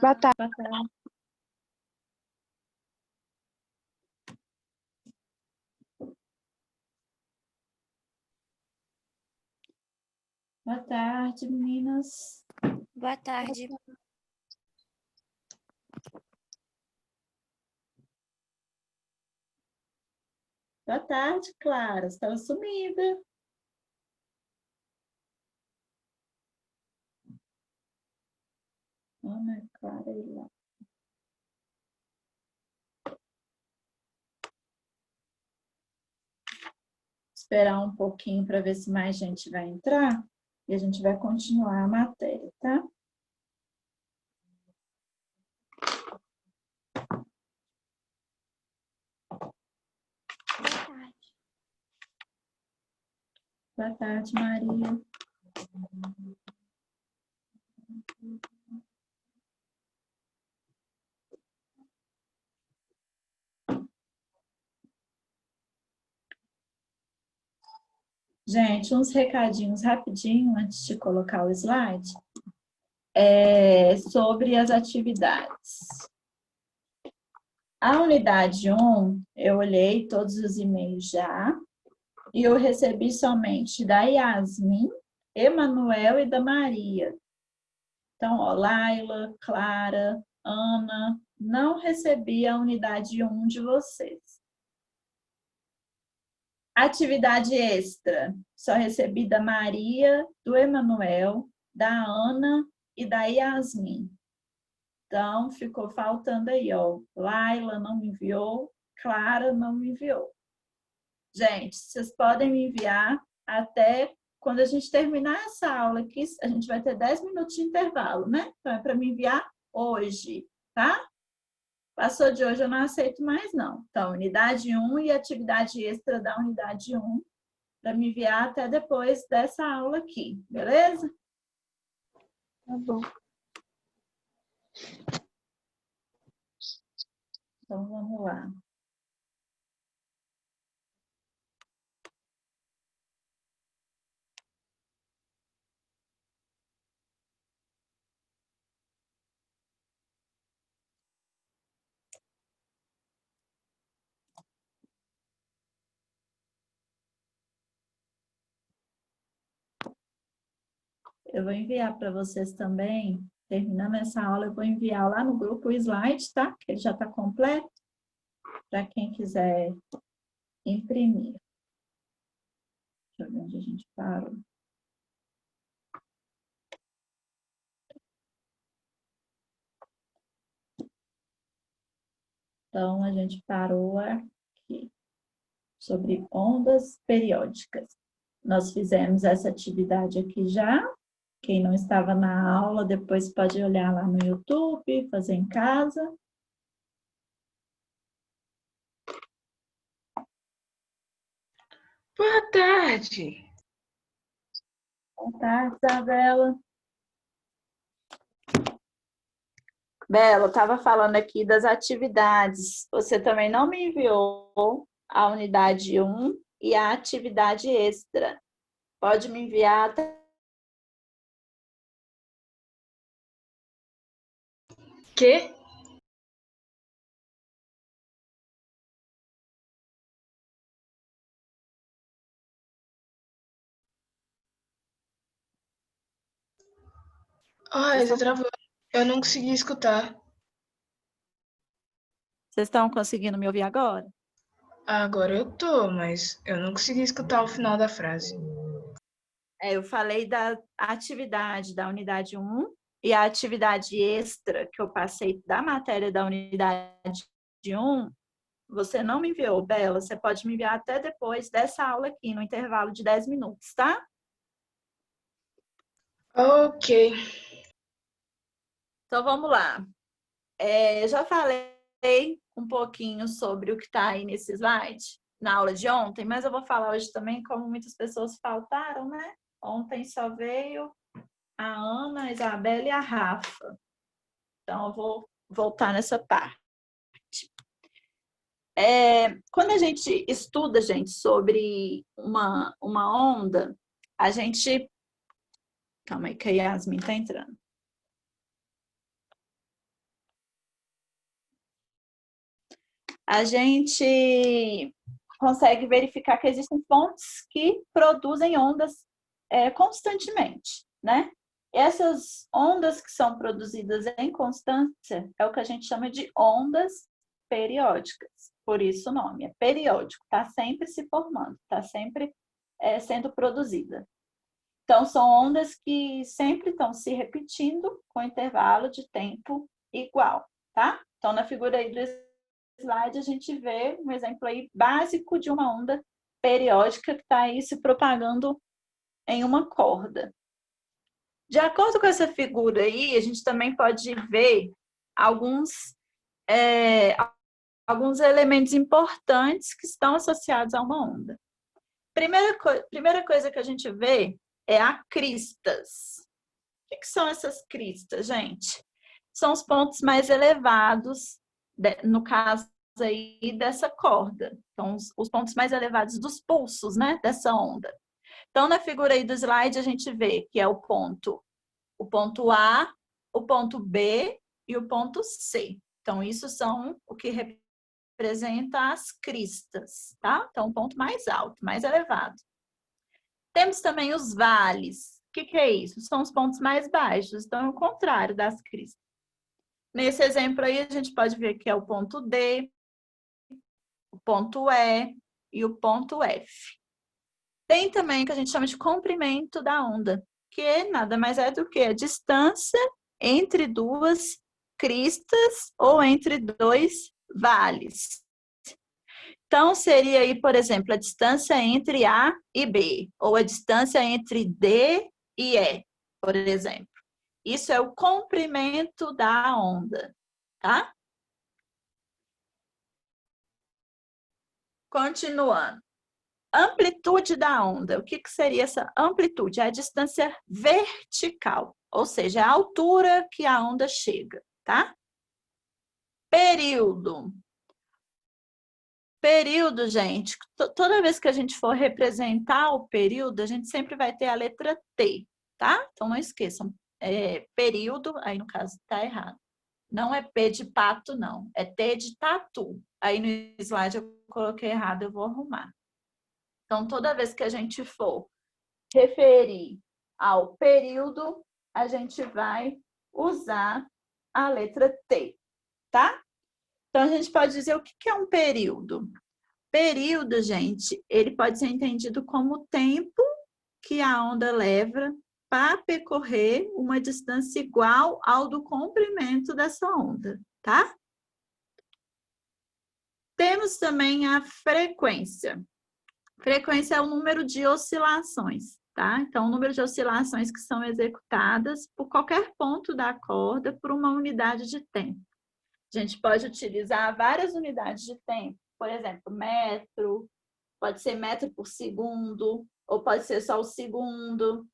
Boa tarde. Boa tarde. Boa tarde, meninas. Boa tarde. Boa tarde, Clara. Você estava sumida. Ana Clara e lá. Esperar um pouquinho para ver se mais gente vai entrar e a gente vai continuar a matéria, tá? Boa tarde. Boa tarde, Maria. Gente, uns recadinhos rapidinho antes de colocar o slide. Sobre as atividades. A unidade 1, eu olhei todos os e-mails já, e eu recebi somente da Yasmin, Emanuel e da Maria. Então, ó, Laila, Clara, Ana, não recebi a unidade 1 de vocês. Atividade extra, só recebi da Maria, do Emanuel, da Ana e da Yasmin. Então, ficou faltando aí, ó. Laila não me enviou, Clara não me enviou. Gente, vocês podem me enviar até quando a gente terminar essa aula aqui, a gente vai ter 10 minutos de intervalo, né? Então, é para me enviar hoje, tá? Passou de hoje, eu não aceito mais, não. Então, unidade 1 e atividade extra da unidade 1, para me enviar até depois dessa aula aqui, beleza? Tá bom. Então, vamos lá. Eu vou enviar para vocês também, terminando essa aula, eu vou enviar lá no grupo o slide, tá? Que ele já está completo, para quem quiser imprimir. Deixa eu ver onde a gente parou. Então, a gente parou aqui, sobre ondas periódicas. Nós fizemos essa atividade aqui já. Quem não estava na aula, depois pode olhar lá no YouTube, fazer em casa. Boa tarde. Boa tarde, Isabela. Bela, eu estava falando aqui das atividades. Você também não me enviou a unidade 1 e a atividade extra. Pode me enviar até... Quê? Ai, você travou. Eu não consegui escutar. Vocês estão conseguindo me ouvir agora? Agora eu tô, mas eu não consegui escutar o final da frase. Eu falei da atividade da unidade 1 e a atividade extra que eu passei da matéria da unidade 1, você não me enviou, Bela. Você pode me enviar até depois dessa aula aqui, no intervalo de 10 minutos, tá? Ok. Então, vamos lá. Eu já falei um pouquinho sobre o que está aí nesse slide na aula de ontem, mas eu vou falar hoje também, como muitas pessoas faltaram, né? Ontem só veio a Ana, a Isabela e a Rafa. Então, eu vou voltar nessa parte. Quando a gente estuda, gente, sobre uma onda, a gente... Calma aí, que a Yasmin está entrando. a gente consegue verificar que existem fontes que produzem ondas constantemente, né? Essas ondas que são produzidas em constância é o que a gente chama de ondas periódicas. Por isso o nome é periódico, está sempre se formando, está sempre sendo produzida. Então, são ondas que sempre estão se repetindo com intervalo de tempo igual, tá? Então, na figura aí do slide, a gente vê um exemplo aí básico de uma onda periódica que está aí se propagando em uma corda. De acordo com essa figura aí, a gente também pode ver alguns elementos importantes que estão associados a uma onda. Primeira coisa que a gente vê é a cristas. O que são essas cristas, gente? São os pontos mais elevados, no caso aí dessa corda. Então, os pontos mais elevados dos pulsos, né, dessa onda. Então, na figura aí do slide, a gente vê que é o ponto A, o ponto B e o ponto C. Então, isso são o que representa as cristas, tá? Então, o ponto mais alto, mais elevado. Temos também os vales. O que é isso? São os pontos mais baixos, então é o contrário das cristas. Nesse exemplo aí, a gente pode ver que é o ponto D, o ponto E e o ponto F. Tem também o que a gente chama de comprimento da onda, que nada mais é do que a distância entre duas cristas ou entre dois vales. Então, seria aí, por exemplo, a distância entre A e B, ou a distância entre D e E, por exemplo. Isso é o comprimento da onda, tá? Continuando. Amplitude da onda. O que seria essa amplitude? É a distância vertical, ou seja, a altura que a onda chega, tá? Período. Período, gente, toda vez que a gente for representar o período, a gente sempre vai ter a letra T, tá? Então, não esqueçam. Período, aí no caso tá errado. Não é P de pato, não. É T de tatu. Aí no slide eu coloquei errado, eu vou arrumar. Então, toda vez que a gente for referir ao período, a gente vai usar a letra T, tá? Então, a gente pode dizer o que é um período. Período, gente, ele pode ser entendido como o tempo que a onda leva para percorrer uma distância igual ao do comprimento dessa onda, tá? Temos também a frequência. Frequência é o número de oscilações, tá? Então, o número de oscilações que são executadas por qualquer ponto da corda por uma unidade de tempo. A gente pode utilizar várias unidades de tempo, por exemplo, metro, pode ser metro por segundo, ou pode ser só o segundo,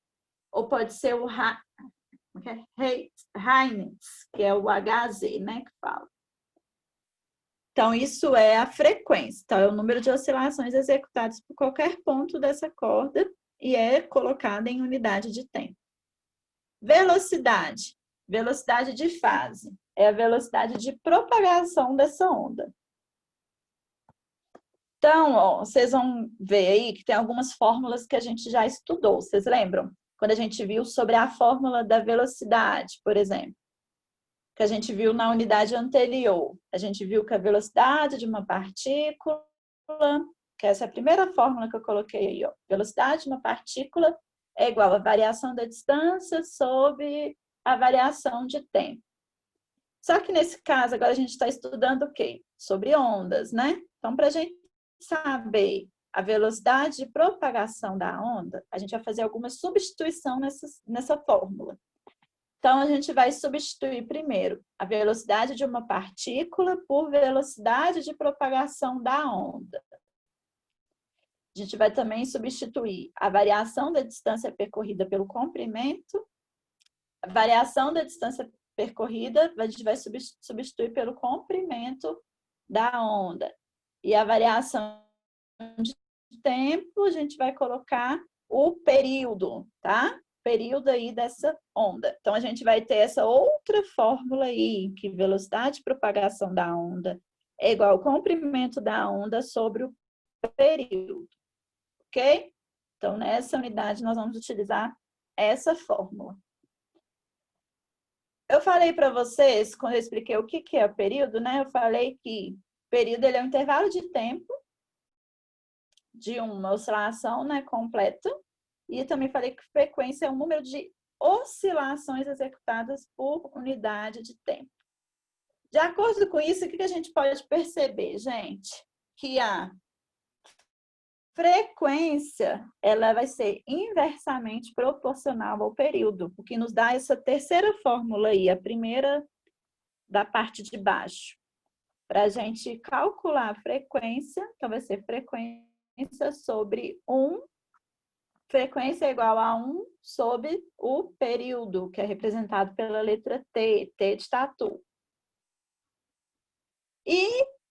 ou pode ser o Heinz, que é o HZ, né, que fala. Então, isso é a frequência. Então, é o número de oscilações executadas por qualquer ponto dessa corda e é colocada em unidade de tempo. Velocidade. Velocidade de fase. É a velocidade de propagação dessa onda. Então, ó, vocês vão ver aí que tem algumas fórmulas que a gente já estudou. Vocês lembram? Quando a gente viu sobre a fórmula da velocidade, por exemplo, que a gente viu na unidade anterior. A gente viu que a velocidade de uma partícula, que essa é a primeira fórmula que eu coloquei aí, ó. Velocidade de uma partícula é igual a variação da distância sobre a variação de tempo. Só que nesse caso, agora a gente está estudando o quê? Sobre ondas, né? Então, para a gente saber a velocidade de propagação da onda, a gente vai fazer alguma substituição nessa fórmula. Então, a gente vai substituir primeiro a velocidade de uma partícula por velocidade de propagação da onda. A gente vai também substituir a variação da distância percorrida pelo comprimento, a variação da distância percorrida, a gente vai substituir pelo comprimento da onda. E a variação de tempo, a gente vai colocar o período, tá? Período aí dessa onda. Então, a gente vai ter essa outra fórmula aí, que velocidade de propagação da onda é igual ao comprimento da onda sobre o período. Ok? Então, nessa unidade, nós vamos utilizar essa fórmula. Eu falei para vocês, quando eu expliquei o que é o período, né? Eu falei que período ele é um intervalo de tempo de uma oscilação, né, completa. E também falei que frequência é o número de oscilações executadas por unidade de tempo. De acordo com isso, o que a gente pode perceber, gente? Que a frequência, ela vai ser inversamente proporcional ao período, o que nos dá essa terceira fórmula aí, a primeira da parte de baixo. Para a gente calcular a frequência, então vai ser frequência sobre 1, frequência é igual a 1 sobre o período, que é representado pela letra T, T de tatu. E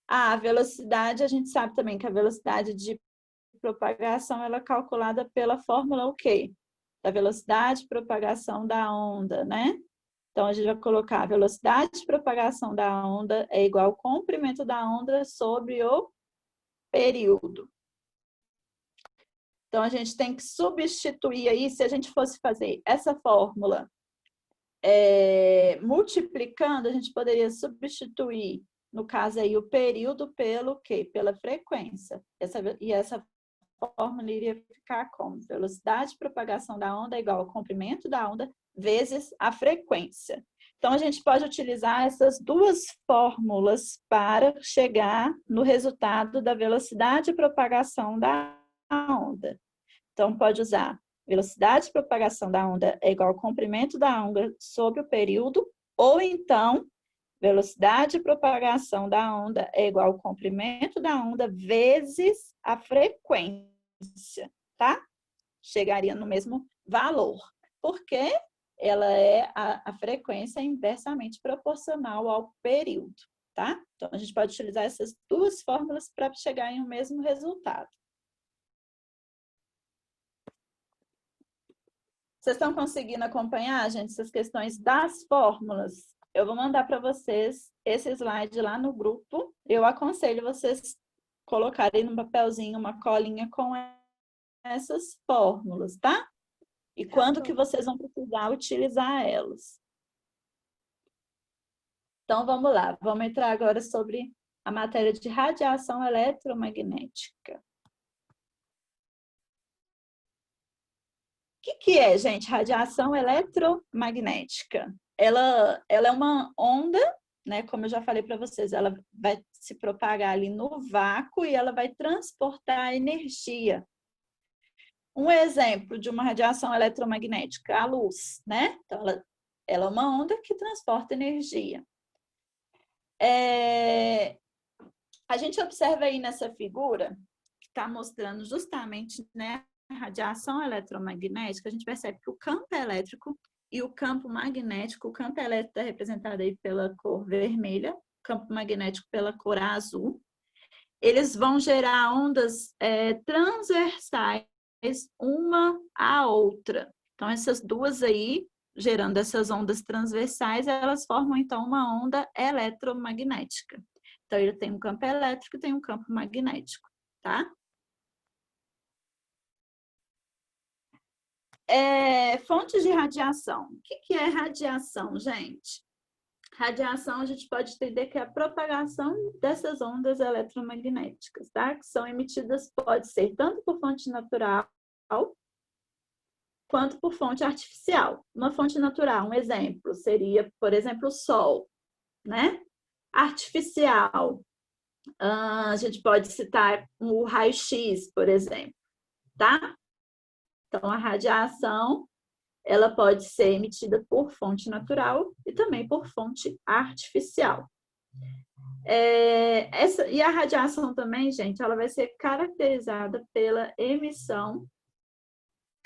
a velocidade, a gente sabe também que a velocidade de propagação ela é calculada pela fórmula o quê? Da velocidade de propagação da onda, né? Então, a gente vai colocar a velocidade de propagação da onda é igual ao comprimento da onda sobre o período. Então, a gente tem que substituir aí, se a gente fosse fazer essa fórmula multiplicando, a gente poderia substituir, no caso aí, o período pelo quê? Pela frequência. Essa fórmula iria ficar como? Velocidade de propagação da onda é igual ao comprimento da onda vezes a frequência. Então, a gente pode utilizar essas duas fórmulas para chegar no resultado da velocidade de propagação da onda. Então, pode usar velocidade de propagação da onda é igual ao comprimento da onda sobre o período, ou então, velocidade de propagação da onda é igual ao comprimento da onda vezes a frequência, tá? Chegaria no mesmo valor, porque a frequência é inversamente proporcional ao período, tá? Então, a gente pode utilizar essas duas fórmulas para chegar em um mesmo resultado. Vocês estão conseguindo acompanhar, gente, essas questões das fórmulas? Eu vou mandar para vocês esse slide lá no grupo. Eu aconselho vocês colocarem no papelzinho uma colinha com essas fórmulas, tá? E quando que vocês vão precisar utilizar elas. Então, vamos lá. Vamos entrar agora sobre a matéria de radiação eletromagnética. O que é, gente, radiação eletromagnética? Ela é uma onda, né? Como eu já falei para vocês, ela vai se propagar ali no vácuo e ela vai transportar energia. Um exemplo de uma radiação eletromagnética, a luz, né? Então, ela é uma onda que transporta energia. A gente observa aí nessa figura, que está mostrando justamente, né, a radiação eletromagnética, a gente percebe que o campo elétrico e o campo magnético, o campo elétrico está representado aí pela cor vermelha, o campo magnético pela cor azul, eles vão gerar ondas transversais uma à outra. Então, essas duas aí, gerando essas ondas transversais, elas formam, então, uma onda eletromagnética. Então, ele tem um campo elétrico e tem um campo magnético, tá? Fontes de radiação. O que é radiação, gente? Radiação, a gente pode entender que é a propagação dessas ondas eletromagnéticas, tá? Que são emitidas, pode ser tanto por fonte natural, quanto por fonte artificial. Uma fonte natural, um exemplo, seria, por exemplo, o Sol, né? Artificial, a gente pode citar o raio-x, por exemplo, tá? Então, a radiação, ela pode ser emitida por fonte natural e também por fonte artificial. E a radiação também, gente, ela vai ser caracterizada pela emissão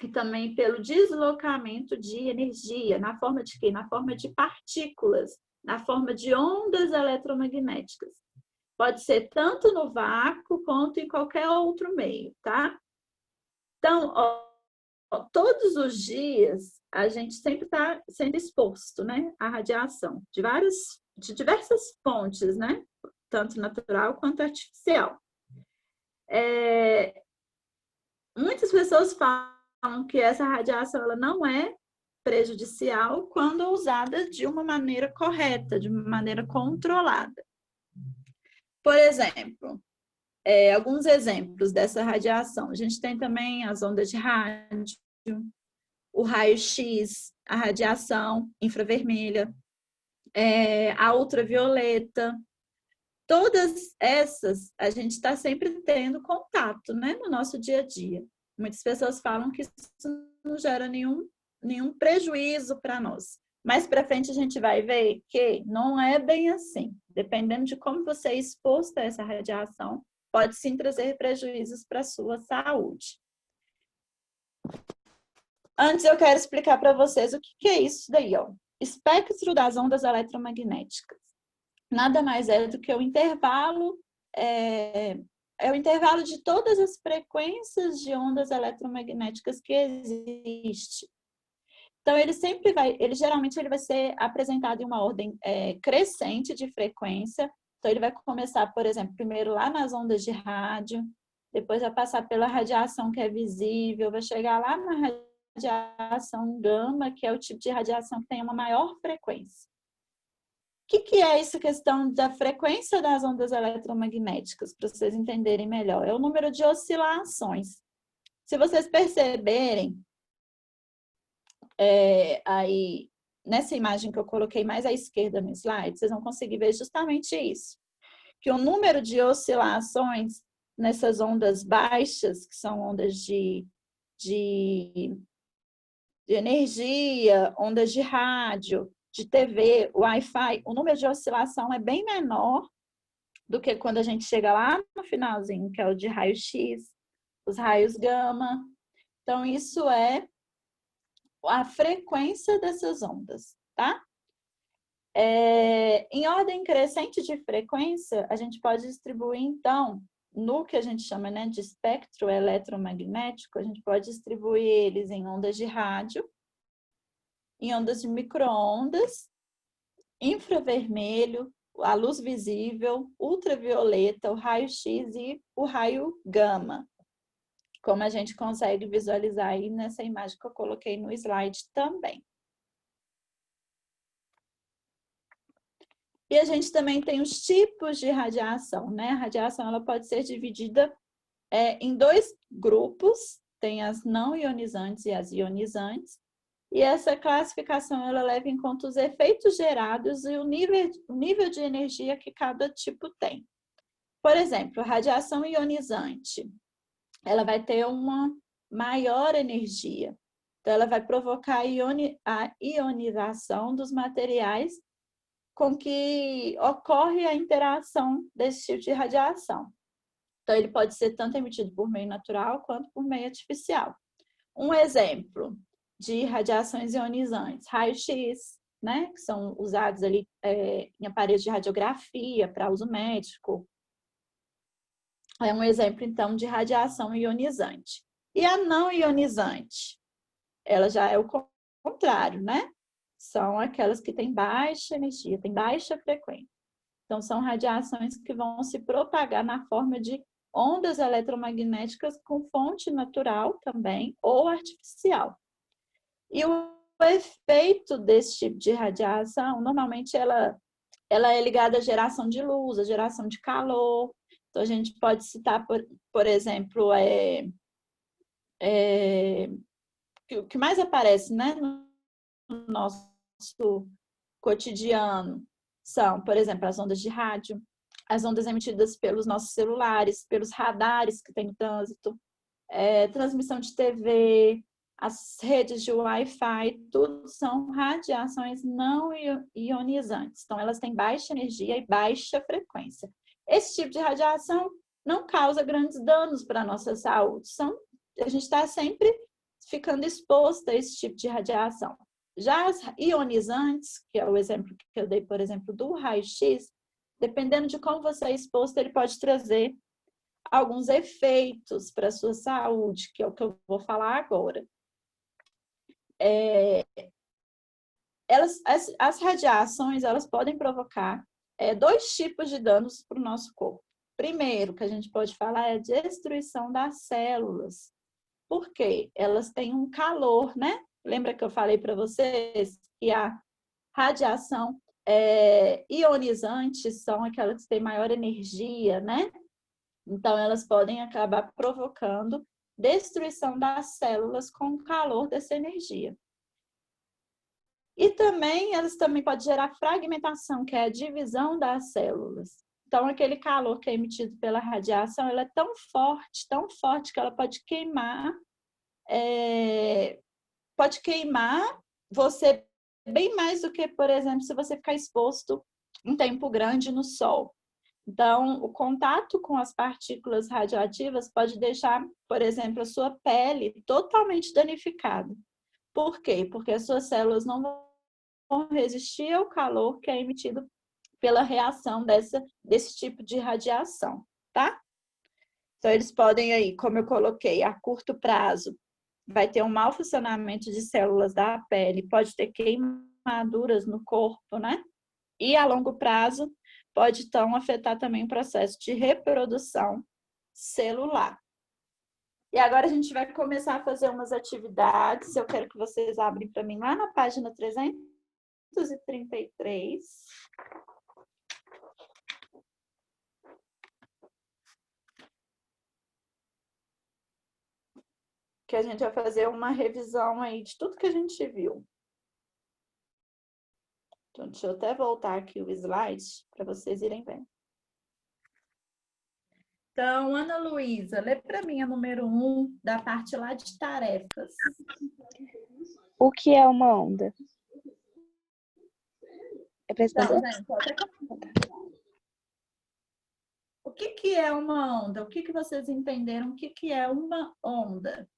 e também pelo deslocamento de energia, na forma de quê? Na forma de partículas, na forma de ondas eletromagnéticas. Pode ser tanto no vácuo quanto em qualquer outro meio, tá? Então, todos os dias, a gente sempre está sendo exposto, né, à radiação de diversas fontes, né? tanto natural quanto artificial. Muitas pessoas falam que essa radiação ela não é prejudicial quando usada de uma maneira correta, de uma maneira controlada. Por exemplo, alguns exemplos dessa radiação. A gente tem também as ondas de rádio, o raio-x, a radiação infravermelha, a ultravioleta. Todas essas a gente está sempre tendo contato, né, no nosso dia a dia. Muitas pessoas falam que isso não gera nenhum prejuízo para nós. Mais para frente a gente vai ver que não é bem assim. Dependendo de como você é exposto a essa radiação, pode sim trazer prejuízos para a sua saúde. Antes eu quero explicar para vocês o que é isso daí, ó. Espectro das ondas eletromagnéticas. Nada mais é do que o intervalo, o intervalo de todas as frequências de ondas eletromagnéticas que existe. Então, ele geralmente vai ser apresentado em uma ordem crescente de frequência. Então, ele vai começar, por exemplo, primeiro lá nas ondas de rádio, depois vai passar pela radiação que é visível, vai chegar lá na radiação gama, que é o tipo de radiação que tem uma maior frequência. O que é essa questão da frequência das ondas eletromagnéticas, para vocês entenderem melhor? É o número de oscilações. Se vocês perceberem, aí nessa imagem que eu coloquei mais à esquerda no slide, vocês vão conseguir ver justamente isso. Que o número de oscilações nessas ondas baixas, que são ondas de energia, ondas de rádio, de TV, Wi-Fi, o número de oscilação é bem menor do que quando a gente chega lá no finalzinho, que é o de raio-x, os raios gama. Então, isso é a frequência dessas ondas, tá? Em ordem crescente de frequência, a gente pode distribuir, então, no que a gente chama, né, de espectro eletromagnético, a gente pode distribuir eles em ondas de rádio, em ondas de micro-ondas, infravermelho, a luz visível, ultravioleta, o raio-x e o raio gama, como a gente consegue visualizar aí nessa imagem que eu coloquei no slide também. E a gente também tem os tipos de radiação, né? A radiação ela pode ser dividida em dois grupos, tem as não ionizantes e as ionizantes. E essa classificação ela leva em conta os efeitos gerados e o nível de energia que cada tipo tem. Por exemplo, a radiação ionizante, ela vai ter uma maior energia. Então, ela vai provocar a ionização dos materiais com que ocorre a interação desse tipo de radiação. Então, ele pode ser tanto emitido por meio natural quanto por meio artificial. Um exemplo de radiações ionizantes, raio-x, né, que são usados ali em aparelhos de radiografia para uso médico. É um exemplo, então, de radiação ionizante. E a não ionizante? Ela já é o contrário, né? São aquelas que têm baixa energia, têm baixa frequência. Então, são radiações que vão se propagar na forma de ondas eletromagnéticas com fonte natural também ou artificial. E o efeito desse tipo de radiação, normalmente ela é ligada à geração de luz, à geração de calor. Então, a gente pode citar, por exemplo, o que mais aparece, né, no nosso cotidiano são, por exemplo, as ondas de rádio, as ondas emitidas pelos nossos celulares, pelos radares que tem no trânsito, transmissão de TV, as redes de Wi-Fi, tudo são radiações não ionizantes. Então, elas têm baixa energia e baixa frequência. Esse tipo de radiação não causa grandes danos para a nossa saúde. A gente está sempre ficando exposto a esse tipo de radiação. Já as ionizantes, que é o exemplo que eu dei, por exemplo, do raio-x, dependendo de como você é exposto, ele pode trazer alguns efeitos para a sua saúde, que é o que eu vou falar agora. As radiações, elas podem provocar dois tipos de danos para o nosso corpo. Primeiro, que a gente pode falar é a destruição das células. Por quê? Elas têm um calor, né? Lembra que eu falei para vocês que a radiação ionizante são aquelas que têm maior energia, né? Então, elas podem acabar provocando destruição das células com o calor dessa energia. E também, elas também podem gerar fragmentação, que é a divisão das células. Então, aquele calor que é emitido pela radiação, ela é tão forte que ela pode queimar você bem mais do que, por exemplo, se você ficar exposto um tempo grande no sol. Então, o contato com as partículas radioativas pode deixar, por exemplo, a sua pele totalmente danificada. Por quê? Porque as suas células não vão resistir ao calor que é emitido pela reação desse tipo de radiação, tá? Então, eles podem aí, como eu coloquei, a curto prazo, vai ter um mau funcionamento de células da pele, pode ter queimaduras no corpo, né? E a longo prazo, pode então afetar também o processo de reprodução celular. E agora a gente vai começar a fazer umas atividades. Eu quero que vocês abrem para mim lá na página 333. Que a gente vai fazer uma revisão aí de tudo que a gente viu. Então, deixa eu até voltar aqui o slide para vocês irem vendo. Então, Ana Luísa, lê para mim a número 1 da parte lá de tarefas. O que é uma onda? É para Então, responder? gente, o que é uma onda? O que vocês entenderam? O que é uma onda?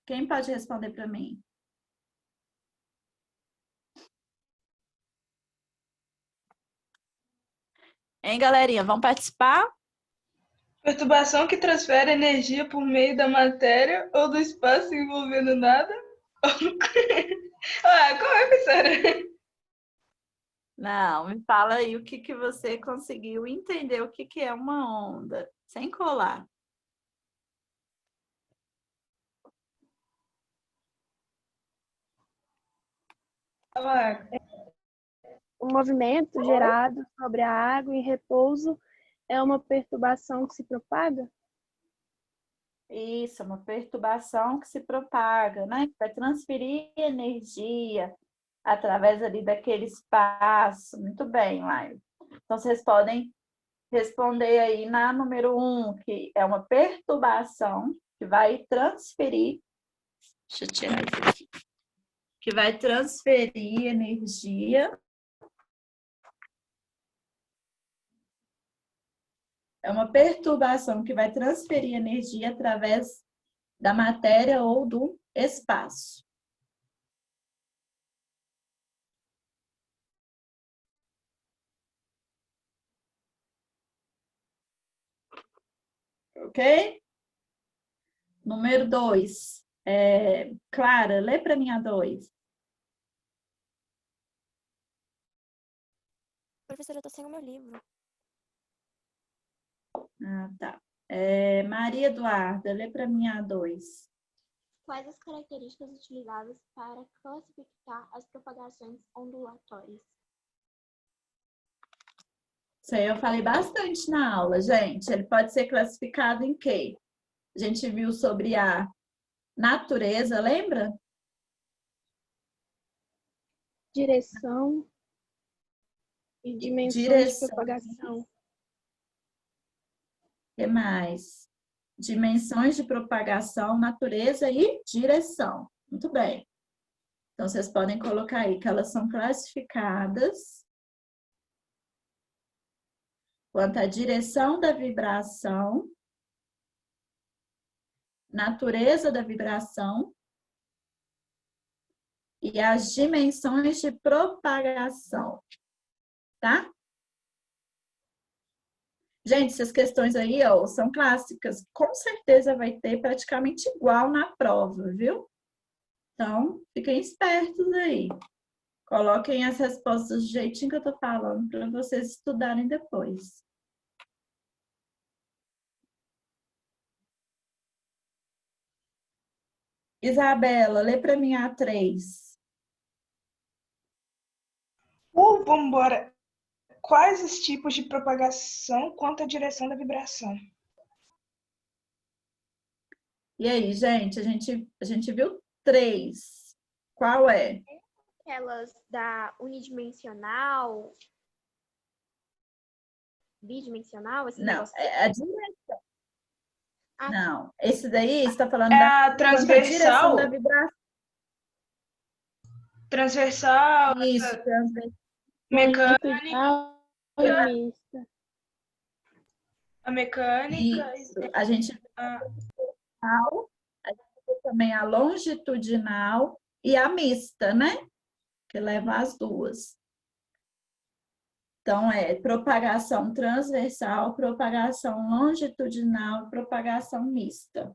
Quem pode responder para mim? Hein, galerinha? Vão participar? Perturbação que transfere energia por meio da matéria ou do espaço envolvendo nada? Como é, professora? Não, me fala aí o que você conseguiu entender o que é uma onda, sem colar. O movimento gerado sobre a água em repouso é uma perturbação que se propaga? Isso, uma perturbação que se propaga, né? Que vai transferir energia através ali daquele espaço. Muito bem, Laila. Então, vocês podem responder aí na número 1, que é uma perturbação que vai transferir. Deixa eu tirar isso aqui. Que vai transferir energia. É uma perturbação que vai transferir energia através da matéria ou do espaço. Ok? Número 2. Clara, lê para mim a 2. Professora, eu tô sem o meu livro. Ah, tá. Maria Eduarda, lê para mim a 2. Quais as características utilizadas para classificar as propagações ondulatórias? Isso aí eu falei bastante na aula, gente. Ele pode ser classificado em quê? A gente viu sobre a natureza, lembra? Direção e dimensões Direção. de propagação. O que mais? Dimensões de propagação, natureza e direção. Muito bem. Então, vocês podem colocar aí que elas são classificadas quanto à direção da vibração, natureza da vibração e as dimensões de propagação, tá? Gente, essas questões aí, ó, são clássicas. Com certeza vai ter praticamente igual na prova, viu? Então, fiquem espertos aí. Coloquem as respostas do jeitinho que eu tô falando para vocês estudarem depois. Isabela, lê para mim a 3. Vamos embora. Quais os tipos de propagação quanto à direção da vibração? E aí, gente, a gente viu 3. Qual é? Aquelas da unidimensional, bidimensional, esse Não, negócio. é a direção. Ah, Não, esse daí está falando É da a quanto à direção transversal? da vibração. Transversal, Isso, mecânica, Longitudinal e mista. a mecânica. isso. A gente Ah, viu também a longitudinal e a mista, né? Que leva as duas. Então, é propagação transversal, propagação longitudinal, propagação mista.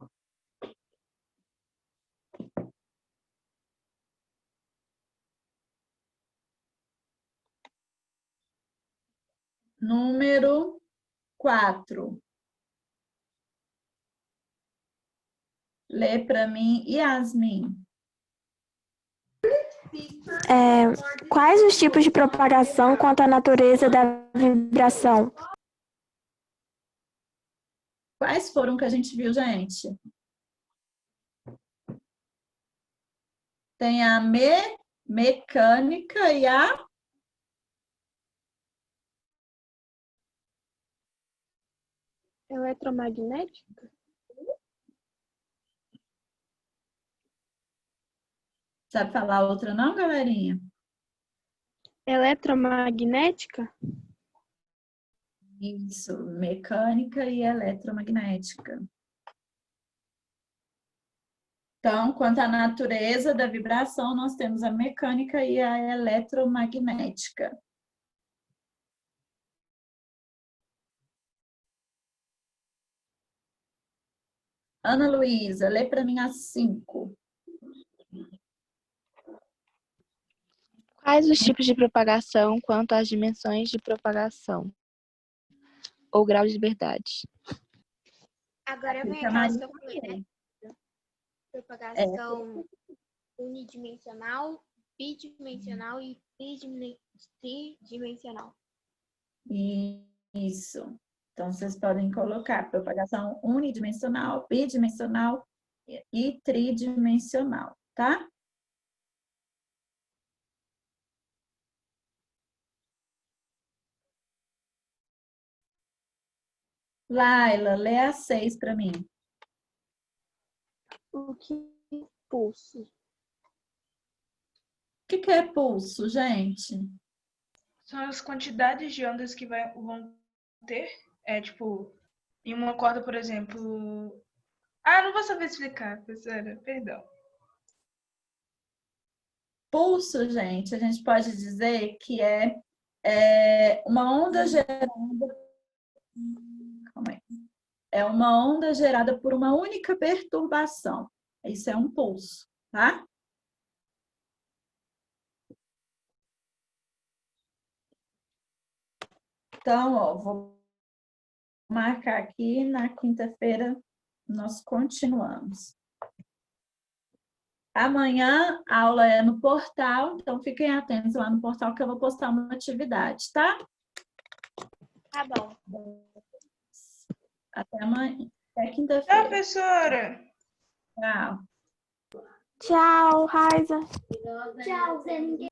Número 4. Lê para mim, Yasmin. Quais os tipos de propagação quanto à natureza da vibração? Quais foram que a gente viu, gente? Tem a mecânica e a Eletromagnética? sabe falar outra não, galerinha? Eletromagnética? Isso, mecânica e eletromagnética. Então, quanto à natureza da vibração, nós temos a mecânica e a eletromagnética. Ana Luísa, lê para mim a 5. Quais os tipos de propagação quanto às dimensões de propagação? Ou grau de liberdade? agora vem Fica aquelas mais que eu falei, né? Propagação unidimensional, bidimensional e tridimensional. Isso. Então, vocês podem colocar propagação unidimensional, bidimensional e tridimensional, tá? Laila, lê a 6 para mim. O que é pulso? O que é pulso, gente? são as quantidades de ondas que vão ter. É tipo, em uma corda, por exemplo. Não vou saber explicar, professora, perdão. Pulso, gente, a gente pode dizer que é uma onda gerada. Calma aí. É uma onda gerada por uma única perturbação. Isso é um pulso, tá? Então, ó, vou marcar aqui, na quinta-feira nós continuamos. Amanhã a aula é no portal, então fiquem atentos lá no portal que eu vou postar uma atividade, tá? Tá bom. Até amanhã. Até Tchau, quinta-feira. professora! Tchau. Tchau, Raiza. Tchau, Zé.